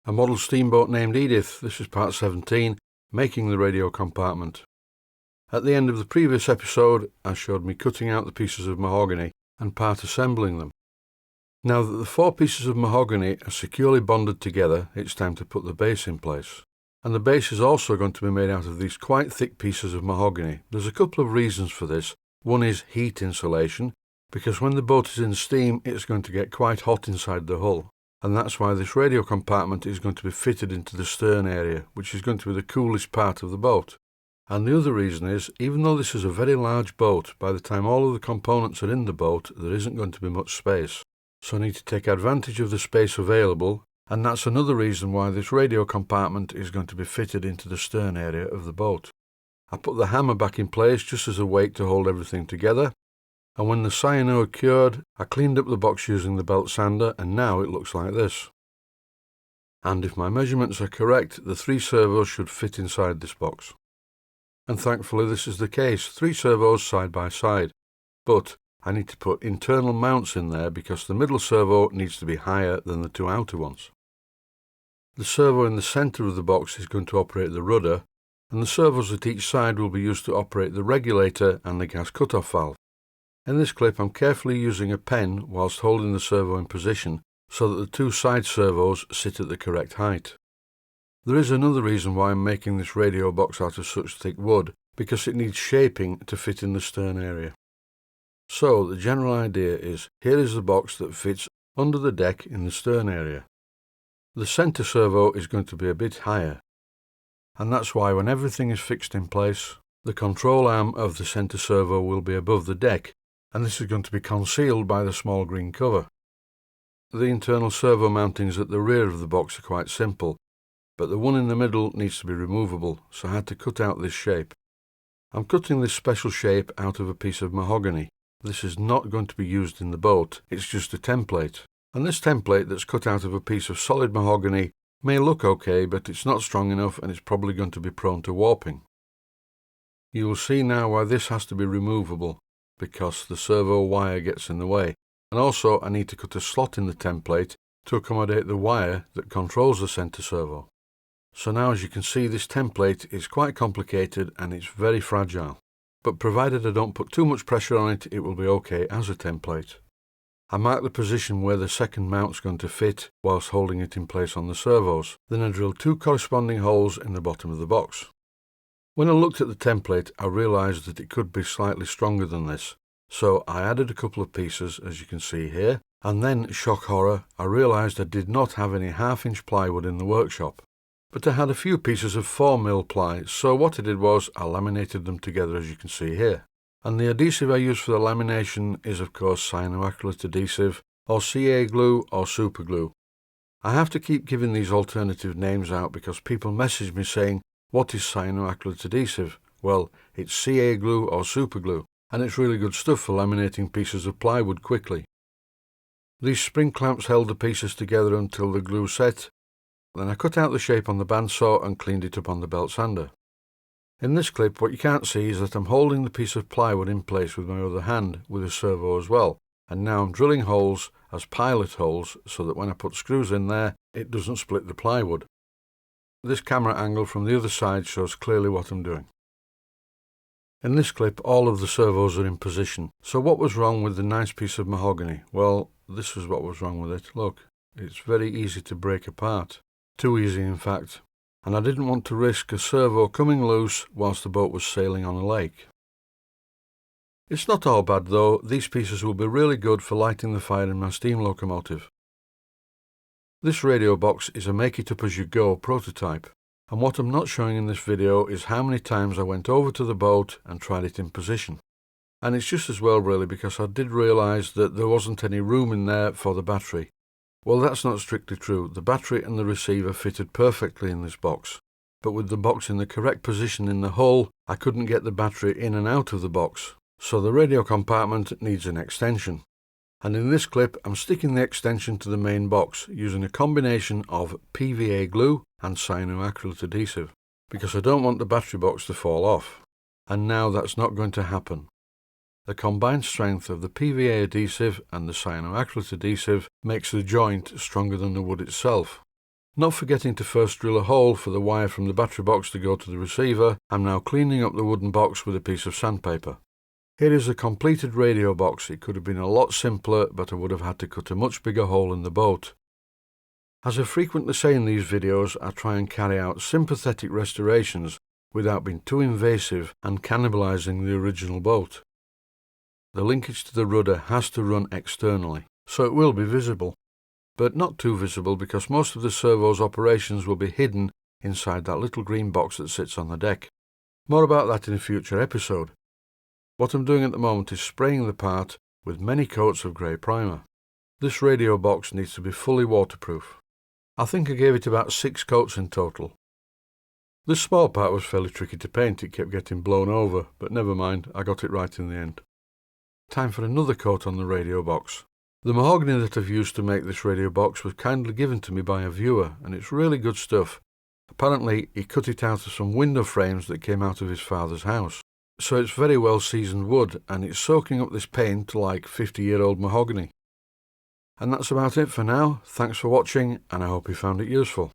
A model steamboat named Edith. This is part 17, making the radio compartment. At the end of the previous episode, I showed me cutting out the pieces of mahogany and part assembling them. Now that the 4 pieces of mahogany are securely bonded together, it's time to put the base in place. And the base is also going to be made out of these quite thick pieces of mahogany. There's a couple of reasons for this. One is heat insulation, because when the boat is in steam, it's going to get quite hot inside the hull. And that's why this radio compartment is going to be fitted into the stern area, which is going to be the coolest part of the boat. And the other reason is, even though this is a very large boat, by the time all of the components are in the boat, there isn't going to be much space. So I need to take advantage of the space available, and that's another reason why this radio compartment is going to be fitted into the stern area of the boat. I put the hammer back in place just as a weight to hold everything together. And when the cyano cured, I cleaned up the box using the belt sander, and now it looks like this. And if my measurements are correct, the 3 servos should fit inside this box. And thankfully this is the case, 3 servos side by side. But I need to put internal mounts in there because the middle servo needs to be higher than the 2 outer ones. The servo in the centre of the box is going to operate the rudder, and the servos at each side will be used to operate the regulator and the gas cutoff valve. In this clip, I'm carefully using a pen whilst holding the servo in position so that the 2 side servos sit at the correct height. There is another reason why I'm making this radio box out of such thick wood, because it needs shaping to fit in the stern area. So the general idea is, here is the box that fits under the deck in the stern area. The centre servo is going to be a bit higher, and that's why when everything is fixed in place, the control arm of the centre servo will be above the deck, and this is going to be concealed by the small green cover. The internal servo mountings at the rear of the box are quite simple, but the one in the middle needs to be removable, so I had to cut out this shape. I'm cutting this special shape out of a piece of mahogany. This is not going to be used in the boat, it's just a template. And this template that's cut out of a piece of solid mahogany may look okay, but it's not strong enough and it's probably going to be prone to warping. You will see now why this has to be removable, because the servo wire gets in the way, and also I need to cut a slot in the template to accommodate the wire that controls the centre servo. So now, as you can see, this template is quite complicated and it's very fragile, but provided I don't put too much pressure on it, it will be okay as a template. I mark the position where the second mount's going to fit whilst holding it in place on the servos, then I drill 2 corresponding holes in the bottom of the box. When I looked at the template, I realised that it could be slightly stronger than this, so I added a couple of pieces, as you can see here, and then, shock horror, I realised I did not have any 1/2-inch plywood in the workshop. But I had a few pieces of 4mm ply, so what I did was I laminated them together, as you can see here. And the adhesive I use for the lamination is of course cyanoacrylate adhesive, or CA glue, or super glue. I have to keep giving these alternative names out because people message me saying, what is cyanoacrylate adhesive? Well, it's CA glue or super glue, and it's really good stuff for laminating pieces of plywood quickly. These spring clamps held the pieces together until the glue set. Then I cut out the shape on the bandsaw and cleaned it up on the belt sander. In this clip, what you can't see is that I'm holding the piece of plywood in place with my other hand with a servo as well, and now I'm drilling holes as pilot holes so that when I put screws in there, it doesn't split the plywood. This camera angle from the other side shows clearly what I'm doing. In this clip, all of the servos are in position. So what was wrong with the nice piece of mahogany? Well, this is what was wrong with it. Look, it's very easy to break apart. Too easy, in fact. And I didn't want to risk a servo coming loose whilst the boat was sailing on a lake. It's not all bad though. These pieces will be really good for lighting the fire in my steam locomotive. This radio box is a make-it-up-as-you-go prototype, and what I'm not showing in this video is how many times I went over to the boat and tried it in position. And it's just as well really, because I did realise that there wasn't any room in there for the battery. Well, that's not strictly true. The battery and the receiver fitted perfectly in this box, but with the box in the correct position in the hull, I couldn't get the battery in and out of the box, so the radio compartment needs an extension. And in this clip, I'm sticking the extension to the main box using a combination of PVA glue and cyanoacrylate adhesive, because I don't want the battery box to fall off. And now that's not going to happen. The combined strength of the PVA adhesive and the cyanoacrylate adhesive makes the joint stronger than the wood itself. Not forgetting to first drill a hole for the wire from the battery box to go to the receiver, I'm now cleaning up the wooden box with a piece of sandpaper. Here is a completed radio box. It could have been a lot simpler, but I would have had to cut a much bigger hole in the boat. As I frequently say in these videos, I try and carry out sympathetic restorations without being too invasive and cannibalizing the original boat. The linkage to the rudder has to run externally, so it will be visible, but not too visible because most of the servo's operations will be hidden inside that little green box that sits on the deck. More about that in a future episode. What I'm doing at the moment is spraying the part with many coats of grey primer. This radio box needs to be fully waterproof. I think I gave it about 6 coats in total. This small part was fairly tricky to paint. It kept getting blown over, but never mind, I got it right in the end. Time for another coat on the radio box. The mahogany that I've used to make this radio box was kindly given to me by a viewer, and it's really good stuff. Apparently, he cut it out of some window frames that came out of his father's house. So it's very well seasoned wood, and it's soaking up this paint like 50-year-old mahogany. And that's about it for now. Thanks for watching, and I hope you found it useful.